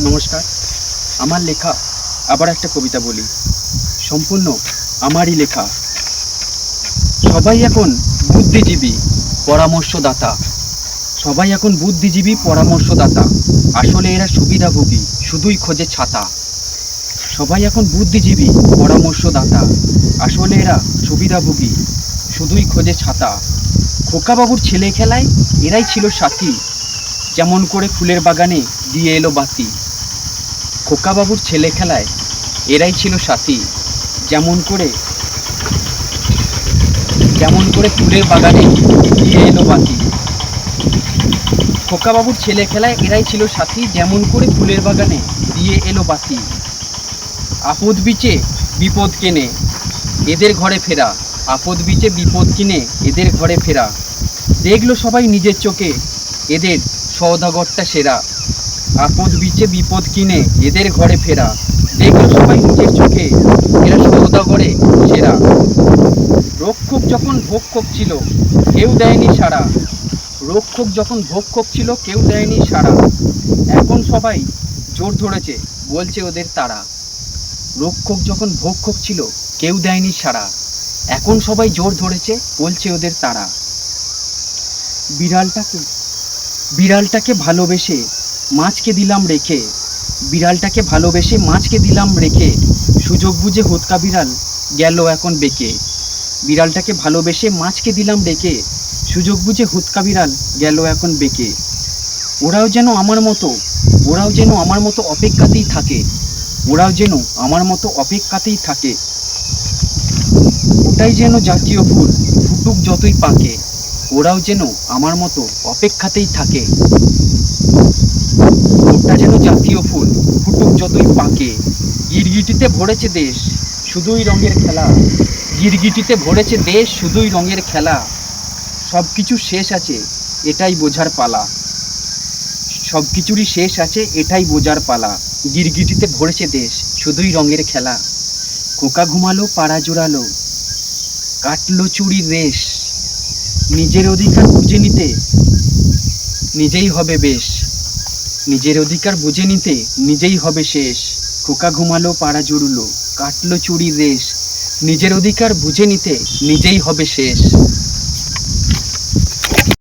নমস্কার। আমার লেখা আবার একটা কবিতা বলি, সম্পূর্ণ আমারই লেখা। সবাই এখন বুদ্ধিজীবী, পরামর্শদাতা। সবাই এখন বুদ্ধিজীবী, পরামর্শদাতা। আসলে এরা সুবিধাভোগী, শুধুই খোঁজে ছাতা। সবাই এখন বুদ্ধিজীবী, পরামর্শদাতা। আসলে এরা সুবিধাভোগী, শুধুই খোঁজে ছাতা। খোকাবাবুর ছেলে খেলায় এরাই ছিল সাথী, যেমন করে ফুলের বাগানে দিয়ে এলো বাতি। খোকাবাবুর ছেলে খেলায় এরাই ছিল সাথী, যেমন করে ফুলের বাগানে দিয়ে এলো বাতি। খোকাবাবুর ছেলে খেলায় এরাই ছিল সাথী, যেমন করে ফুলের বাগানে দিয়ে এলো বাতি। আপদ বিচে বিপদ কেনে এদের ঘরে ফেরা, আপদ বিচে বিপদ কিনে এদের ঘরে ফেরা। দেখলো সবাই নিজের চোখে এদের সওদাগরটা সেরা। আপদ বিচে বিপদ কিনে এদের ঘরে ফেরা, দেখলো সবাই নিজের চোখে এরা সওদাগরে সেরা। রক্ষক যখন ভক্ষক ছিল কেউ দেয়নি সাড়া, রক্ষক যখন ভক্ষক ছিল কেউ দেয়নি সাড়া। এখন সবাই জোর ধরেছে বলছে ওদের তারা। রক্ষক যখন ভক্ষক ছিল কেউ দেয়নি সাড়া, এখন সবাই জোর ধরেছে বলছে ওদের তারা। বিড়ালটাকে ভালোবেসে মাছকে দিলাম রেখে, বিড়ালটাকে ভালোবেসে মাছকে দিলাম রেখে। সুযোগ বুঝে হোতকা বিড়াল গেল এখন বেঁকে। বিড়ালটাকে ভালোবেসে মাছকে দিলাম রেখে, সুযোগ বুঝে হোতকা বিড়াল গেল এখন বেঁকে। ওরাও যেন আমার মতো অপেক্ষাতেই থাকে, ওরাও যেন আমার মতো অপেক্ষাতেই থাকে। ওটাই যেন জাতীয় ফুল ফুটুক যতই পাকে, ওরাও যেন আমার মতো অপেক্ষাতেই থাকে। ওটা যেন জাতীয় ফুল ফুটুক যতই পাকে। গিরগিটিতে ভরেছে দেশ শুধুই রঙের খেলা, গিরগিটিতে ভরেছে দেশ শুধুই রঙের খেলা। সব কিছু শেষ আছে এটাই বোঝার পালা, সব কিছুরই শেষ আছে এটাই বোঝার পালা। গিরগিটিতে ভরেছে দেশ শুধুই রঙের খেলা। খোকা ঘুমালো পাড়া জোড়ালো কাটলো চুরির রেশ, নিজের অধিকার বুঝে নিতে নিজেই হবে বেশ, নিজের অধিকার বুঝে নিতে নিজেই হবে শেষ। খোকা ঘুমালো পাড়া জুড়লো কাটলো চুরির রেশ, নিজের অধিকার বুঝে নিতে নিজেই হবে শেষ।